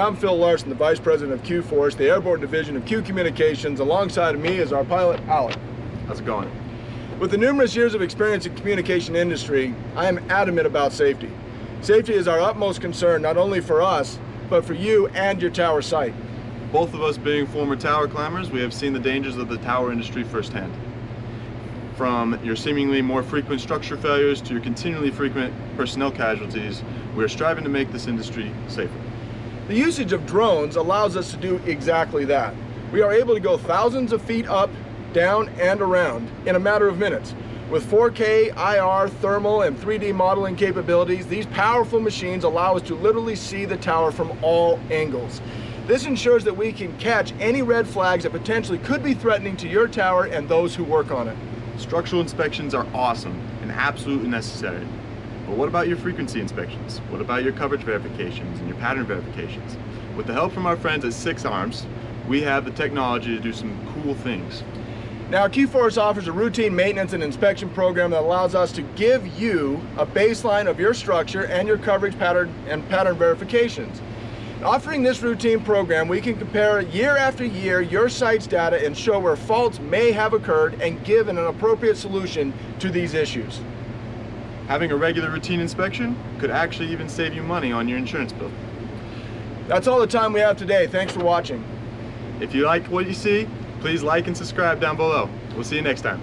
I'm Phil Larson, the Vice President of QForce, the Airborne Division of Q Communications. Alongside of me is our pilot, Alec. How's it going? With the numerous years of experience in the communication industry, I am adamant about safety. Safety is our utmost concern, not only for us, but for you and your tower site. Both of us being former tower climbers, we have seen the dangers of the tower industry firsthand. From your seemingly more frequent structure failures to your continually frequent personnel casualties, we are striving to make this industry safer. The usage of drones allows us to do exactly that. We are able to go thousands of feet up, down, and around in a matter of minutes. With 4K, IR, thermal, and 3D modeling capabilities, these powerful machines allow us to literally see the tower from all angles. This ensures that we can catch any red flags that potentially could be threatening to your tower and those who work on it. Structural inspections are awesome and absolutely necessary. But what about your frequency inspections? What about your coverage verifications and your pattern verifications? With the help from our friends at 6 Arms, we have the technology to do some cool things. Now, QForce offers a routine maintenance and inspection program that allows us to give you a baseline of your structure and your coverage pattern verifications. Offering this routine program, we can compare year after year your site's data and show where faults may have occurred and give an appropriate solution to these issues. Having a regular routine inspection could actually even save you money on your insurance bill. That's all the time we have today. Thanks for watching. If you like what you see, please like and subscribe down below. We'll see you next time.